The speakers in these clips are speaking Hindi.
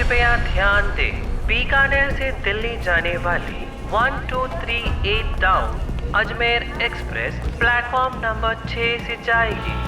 कृपया ध्यान दें, बीकानेर से दिल्ली जाने वाली 1238 down Ajmer express platform number 6 से जाएगी।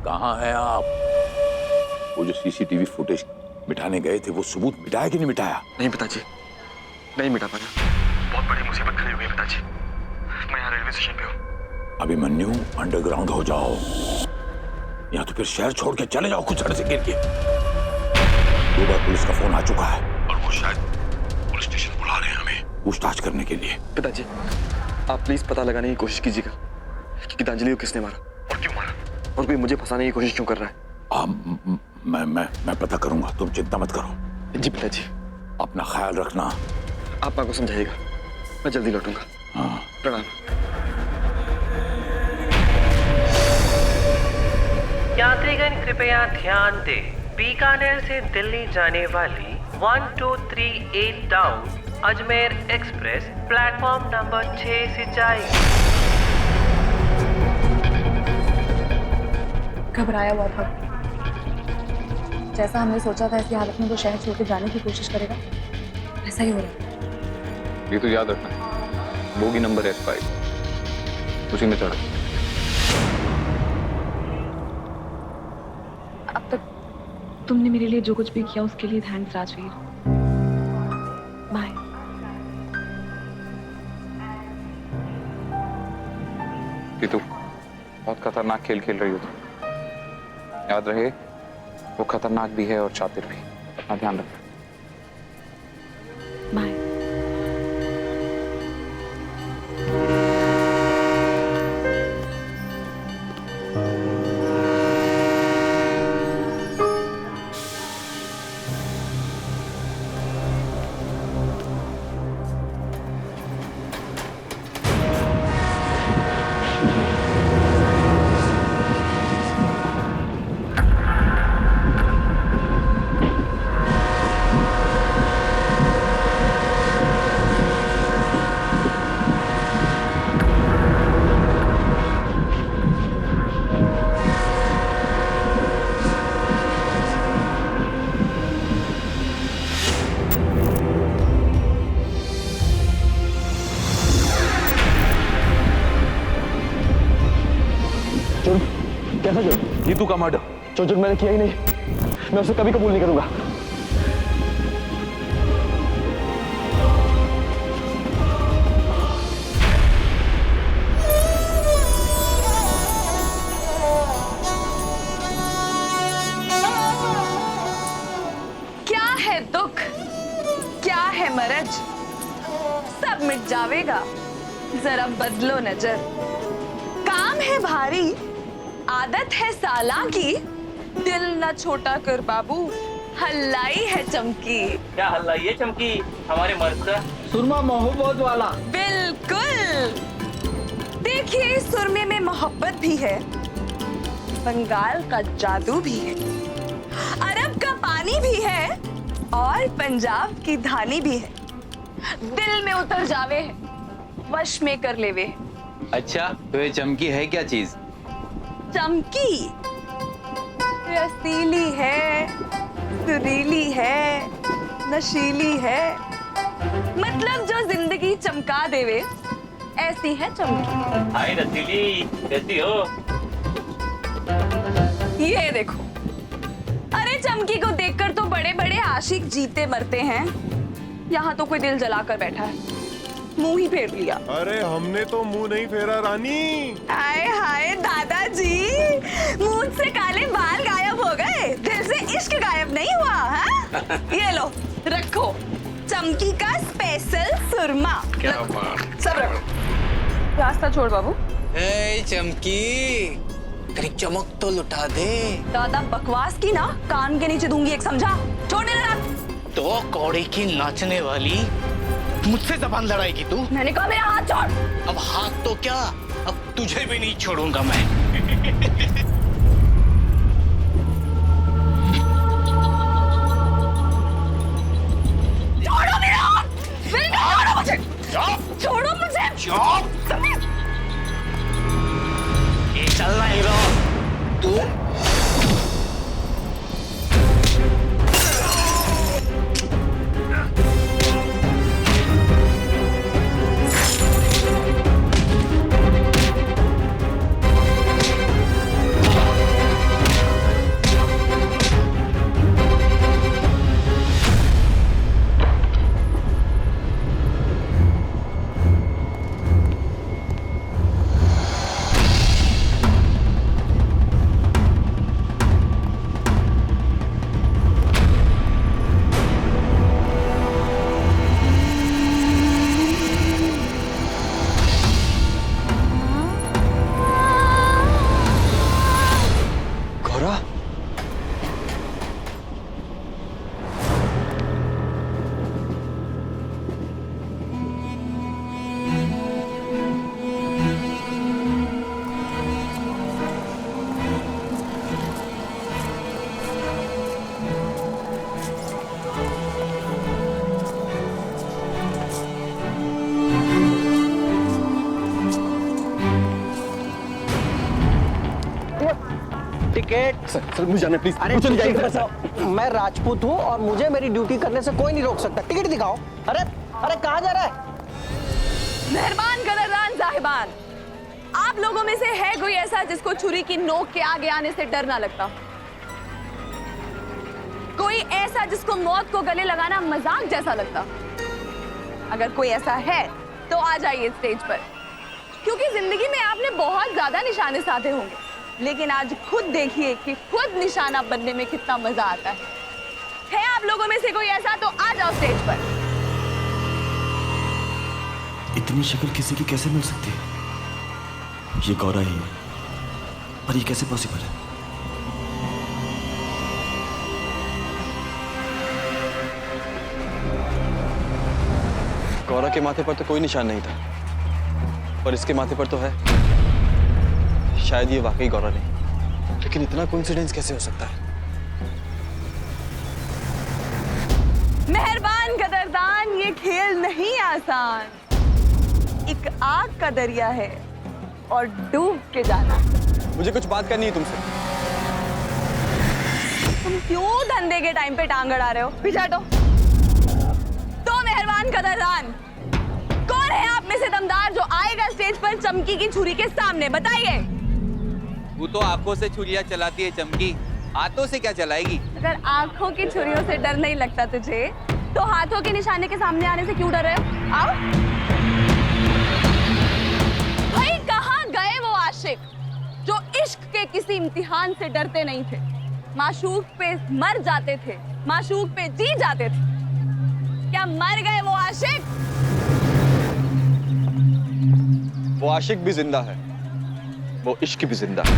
कहाँ हैं आप? वो जो सीसीटीवी फुटेज मिटाने गए थे वो सबूत मिटाया कि नहीं मिटाया? नहीं पिताजी, नहीं मिटा पाया। बहुत बड़ी मुसीबत खड़ी हुई है पिताजी। मैं यहाँ रेलवे स्टेशन पे हूँ। अभिमन्यु, अंडरग्राउंड हो जाओ या तो फिर शहर छोड़ के चले जाओ कुछ अर्से के लिए। 2 बार पुलिस का फोन आ चुका है और वो शायद पुलिस स्टेशन बुला रहे हैं हमें पूछताछ करने के लिए। पिताजी, आप प्लीज पता लगाने की कोशिश कीजिएगा कि गीतांजलि को किसने मारा और क्यों मारा, और कोई मुझे फंसाने की कोशिश क्यों कर रहा है। मैं पता करूंगा, तुम चिंता मत करो। जी पिताजी। अपना ख्याल रखना। आप माँ को समझाइएगा, मैं जल्दी लौटूंगा। हाँ। प्रणाम। यात्रीगण कृपया ध्यान दें, बीकानेर से दिल्ली जाने वाली 1238 down Ajmer express platform number 6 से जाएगी। घबराया हुआ था, जैसा हमने सोचा था ऐसी हालत में वो शहर छोड़ के जाने की कोशिश करेगा, ऐसा ही हो रहा है। ये तो याद रखना, बोगी नंबर F5, उसी में चढ़ो। अब तक तुमने मेरे लिए जो कुछ भी किया उसके लिए थैंक्स राजवीर। बाय। तू बहुत खतरनाक खेल खेल रही हो तुम। याद रहे, वो खतरनाक भी है और शातिर भी। अपना ध्यान रखना। बाय। कैसा जो नीतू का मर्डर जो मैंने किया ही नहीं, मैं उसे कभी कबूल नहीं करूंगा। क्या है दुख, क्या है मरज, सब मिट जावेगा, जरा बदलो नजर। काम है भारी, आदत है साला की, दिल न छोटा कर बाबू, हल्लाई है चमकी। क्या हल्लाई है चमकी हमारे मर्द का? सुरमा मोहब्बत वाला। बिल्कुल। देखिए, सुरमे में मोहब्बत भी है, बंगाल का जादू भी है, अरब का पानी भी है और पंजाब की धानी भी है। दिल में उतर जावे है, वश में कर लेवे। अच्छा, तो ये चमकी है क्या चीज? चमकी रसीली है, सुरीली है, नशीली है, मतलब जो जिंदगी चमका देवे ऐसी है चमकी। हाय रसीली, कैसी हो? ये देखो, अरे चमकी को देखकर तो बड़े बड़े आशिक जीते मरते हैं, यहाँ तो कोई दिल जलाकर बैठा है, मुंह ही फेर लिया। अरे हमने तो मुंह नहीं फेरा रानी। हाय हाय दादाजी, मुंह से काले बाल गायब हो गए, दिल से इश्क गायब नहीं हुआ। हाँ? ये लो रखो, चमकी का स्पेशल सुरमा। क्या बात। सब रखो। रास्ता छोड़ बाबू। ए चमकी, तेरी चमक तो लुटा दे। ज्यादा बकवास की ना कान के नीचे दूंगी एक, समझा? छोड़ दे जरा। तो कौड़ी की नाचने वाली मुझसे जबान लड़ाएगी तू? मैंने कहा मेरा हाथ छोड़। अब हाथ तो क्या, अब तुझे भी नहीं छोड़ूंगा मैं। छोड़ो मेरा हाथ! छोड़ो मुझे! छोड़ो मुझे! ये चलना हीरो तू। टिकट सर मुझे जाना प्लीज। अरे मुझे जाइए। मैं राजपूत हूँ और मुझे मेरी ड्यूटी करने से कोई नहीं रोक सकता। टिकट दिखाओ। अरे अरे कहाँ जा रहा है? मेहरबान कदरदान साहिबान, आप लोगों में से है कोई ऐसा जिसको छुरी की नोक के आगे आने से डर ना लगता? कोई ऐसा जिसको मौत को गले लगाना मजाक जैसा लगता? अगर कोई ऐसा है तो आ जाइए स्टेज पर, क्योंकि जिंदगी में आपने बहुत ज्यादा निशाने साधे होंगे, लेकिन आज खुद देखिए कि खुद निशाना बनने में कितना मजा आता है आप लोगों में से कोई ऐसा तो आ जाओ स्टेज पर। इतनी शक्ल किसी की कैसे मिल सकती है? ये गौरा ही है, पर ये कैसे पॉसिबल है? गौरा के माथे पर तो कोई निशान नहीं था, और इसके माथे पर तो है। शायद ये वाकई गौरा नहीं, लेकिन इतना कोइंसिडेंस कैसे हो सकता है? मेहरबान कदरदान, ये खेल नहीं आसान। एक आग का दरिया है और डूब के जाना। मुझे कुछ बात करनी है तुमसे। तुम क्यों धंधे के टाइम पे टांग अड़ा रहे हो? पीछे हटो। तो मेहरबान कदरदान, कौन है आप में से दमदार जो आएगा स्टेज पर चमकी की छुरी के सामने? बताइए। वो तो आंखों से छुरियां चलाती है चमकी, हाथों से क्या चलाएगी? अगर आंखों की छुरियों से डर नहीं लगता तुझे, तो हाथों के निशाने के सामने आने से क्यों डर रहे हो? आओ। भाई कहाँ गए वो आशिक जो इश्क के किसी इम्तिहान से डरते नहीं थे, माशूक पे मर जाते थे, माशूक पे जी जाते थे? क्या मर गए वो आशिक? वो आशिक भी जिंदा है, वो इश्क भी जिंदा है।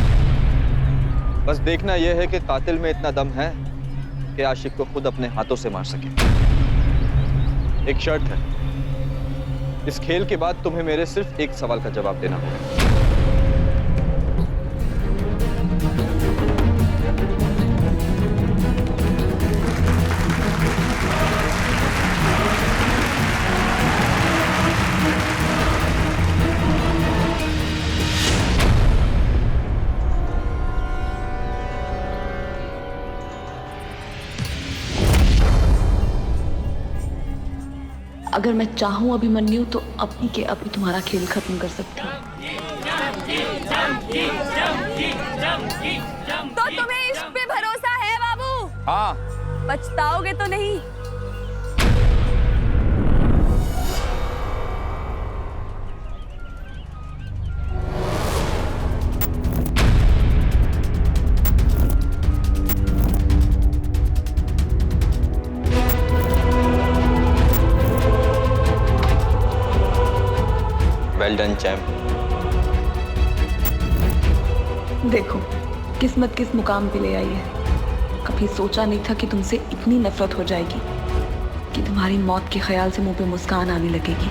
बस देखना यह है कि कातिल में इतना दम है कि आशिक को खुद अपने हाथों से मार सके। एक शर्त है, इस खेल के बाद तुम्हें मेरे सिर्फ एक सवाल का जवाब देना होगा। अगर मैं चाहूं अभिमन्यु तो अभी के अभी तुम्हारा खेल खत्म कर सकती हूँ। तो तुम्हें इश्क पे भरोसा है बाबू? हाँ। पछताओगे तो नहीं? Well done champ. देखो किस्मत किस मुकाम पे ले आई है। कभी सोचा नहीं था कि तुमसे इतनी नफरत हो जाएगी कि तुम्हारी मौत के ख्याल से मुंह पे मुस्कान आने लगेगी।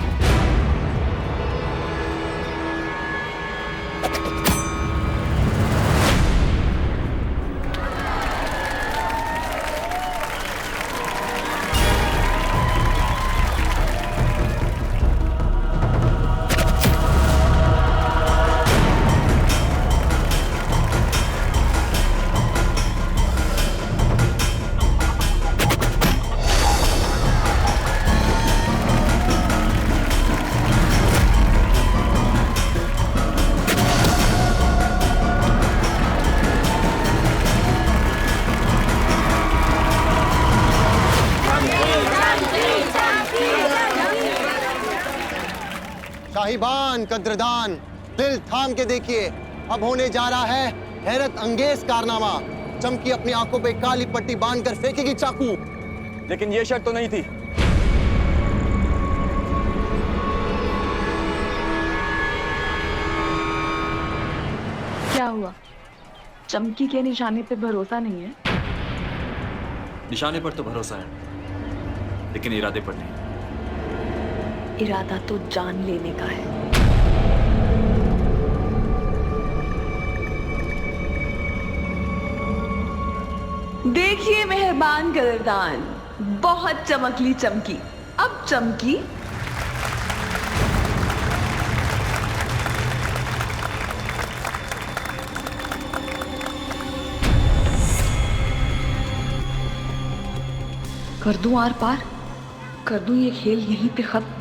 शाहीबान कद्रदान, दिल थाम के देखिए, अब होने जा रहा है हैरत अंगेज कारनामा। चमकी अपनी आंखों पे काली पट्टी बांधकर फेंकेगी चाकू। लेकिन ये शर्त तो नहीं थी। क्या हुआ? चमकी के निशाने पे भरोसा नहीं है? निशाने पर तो भरोसा है, लेकिन इरादे पर नहीं। इरादा तो जान लेने का है। देखिए मेहरबान कदरदान, बहुत चमकली चमकी। अब चमकी कर दूं आर पार, कर दूं ये खेल यहीं पे खत्म।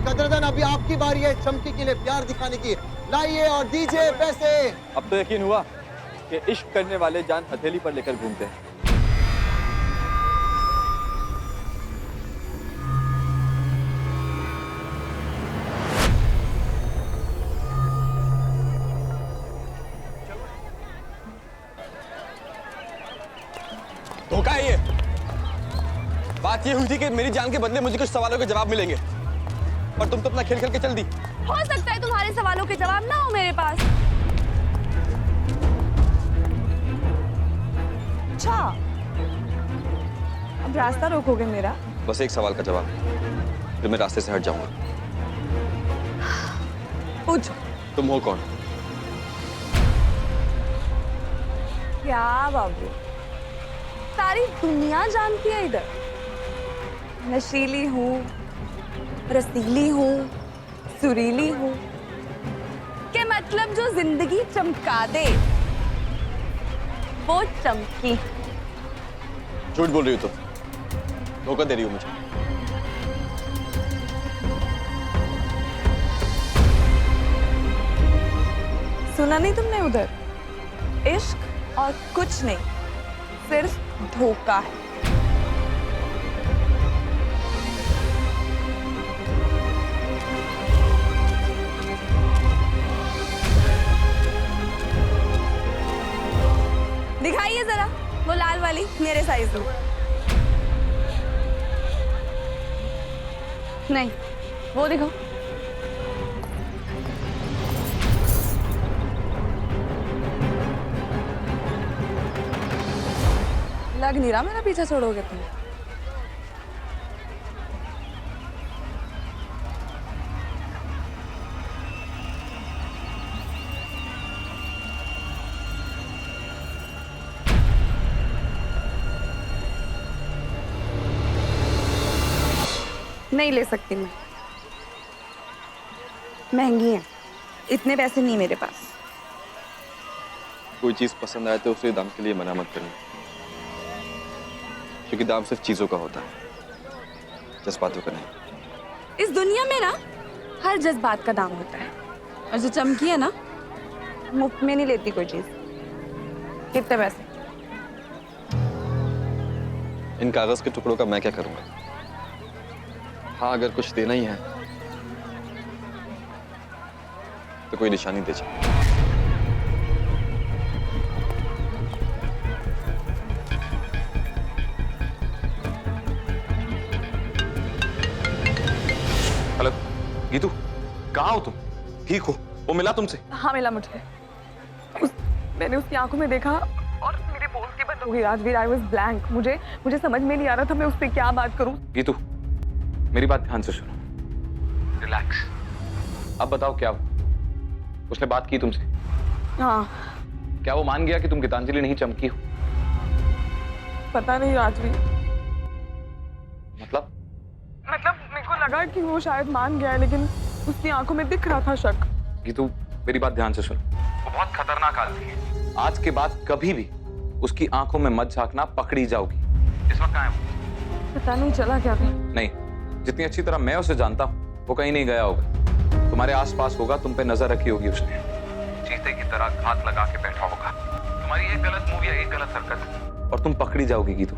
कदरदान, अभी आपकी बारी है चमकी के लिए प्यार दिखाने की। लाइए और दीजिए पैसे। अब तो यकीन हुआ कि इश्क करने वाले जान हथेली पर लेकर घूमते हैं। धोखा है ये। बात ये हुई थी कि मेरी जान के बदले मुझे कुछ सवालों के जवाब मिलेंगे, और तुम तो अपना खेल खेल के चल दी। हो सकता है तुम्हारे सवालों के जवाब ना हो मेरे पास। अच्छा, अब रास्ता रोकोगे मेरा? बस एक सवाल का जवाब, फिर मैं रास्ते से हट जाऊंगा। पूछो। तुम हो कौन? क्या बाबू, सारी दुनिया जानती है इधर। नशीली हूँ, रसीली हूँ, सुरीली हूँ, के मतलब जो जिंदगी चमका दे वो चमकी। झूठ बोल रही हो तुम, धोखा दे रही हो मुझे। सुना नहीं तुमने उधर? इश्क और कुछ नहीं, सिर्फ धोखा है। दिखाइए जरा वो लाल वाली, मेरे साइज में। नहीं, वो देखो। लग नहीं रहा मेरा पीछा छोड़ोगे तुम। नहीं ले सकती मैं, महंगी है, इतने पैसे नहीं मेरे पास। कोई चीज पसंद आए तो उसे दाम के लिए मना मत करना, क्योंकि दाम सिर्फ चीजों का होता है, जज्बातों का नहीं। इस दुनिया में ना हर जज्बात का दाम होता है, और जो चमकी है ना मुफ्त में नहीं लेती कोई चीज। कितने पैसे? इन कागज के टुकड़ों का मैं क्या करूंगा? हाँ, अगर कुछ देना ही है तो कोई निशानी दे जाए। हेलो गीतू, कहाँ हो तुम? ठीक हो? वो मिला तुमसे? हाँ मिला मुझे। मैंने उसकी आंखों में देखा और मेरे बोलती बंद हो गई। Rajveer, I was blank. मुझे समझ में नहीं आ रहा था मैं उससे क्या बात करूं। गीतू, मेरी बात ध्यान से सुनो, रिलैक्स। अब बताओ क्या हुआ? उसने बात की तुमसे? हाँ। क्या वो मान गया कि तुम गीतांजलि नहीं चमकी हो? पता नहीं राजवीर, मतलब मेरे को लगा कि वो शायद मान गया है, लेकिन उसकी आंखों में दिख रहा था शक। गीतू, मेरी बात ध्यान से सुनो, वो बहुत खतरनाक आदमी है। आज के बाद कभी भी उसकी आंखों में मत झांकना, पकड़ी जाओगी। इस वक्त कहाँ है वो? पता नहीं चला क्या था। नहीं, जितनी अच्छी तरह मैं उसे जानता हूँ वो कहीं नहीं गया होगा, तुम्हारे आसपास होगा, तुम पे नजर रखी होगी उसने। चीते की तरह घात लगा के बैठा होगा। तुम्हारी एक गलत मूव या एक गलत हरकत और तुम पकड़ी जाओगी गीतू,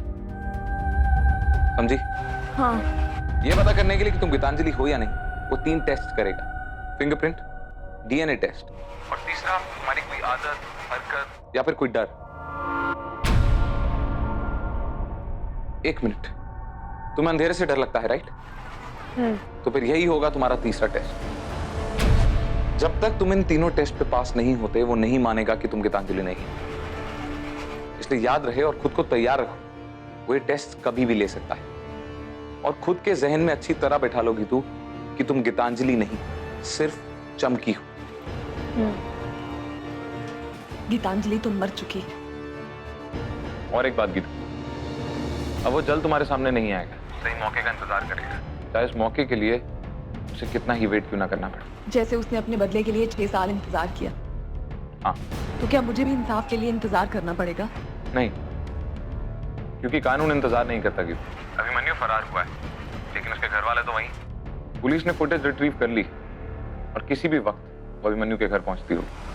समझी? हाँ। ये पता करने के लिए कि तुम गीतांजलि हो या नहीं, वो 3 टेस्ट करेगा, फिंगरप्रिंट, डीएनए टेस्ट, और तीसरा तुम्हारी कोई आदत, हरकत या फिर कोई डर। 1 मिनट, तुम्हें अंधेरे से डर लगता है, राइट? तो फिर यही होगा तुम्हारा तीसरा टेस्ट। जब तक तुम इन तीनों टेस्ट पे पास नहीं होते, वो नहीं मानेगा कि तुम गीतांजलि नहीं। इसलिए याद रहे और खुद को तैयार रखो, वो ये टेस्ट कभी भी ले सकता है। और खुद के जहन में अच्छी तरह बैठा लोगी तू कि तुम गीतांजलि नहीं, सिर्फ चमकी हो। गीतांजलि तुम मर चुकी। और एक बात गीतू, अब वो जल्द तुम्हारे सामने नहीं आएगा, सही मौके का इंतजार करेगा, चाहे उस मौके के लिए उसे कितना ही वेट क्यों ना करना पड़े। जैसे उसने अपने बदले के लिए 6 साल इंतजार किया। हाँ। तो क्या मुझे भी इंसाफ के लिए इंतजार करना पड़ेगा? नहीं, क्योंकि कानून इंतजार नहीं करता गीतू। अभिमन्यु फरार हुआ है, लेकिन उसके घर वाले तो वहीं। पुलिस ने फुटेज रिट्रीव कर ली और किसी भी वक्त वो अभिमन्यु के घर पहुंचती होगी।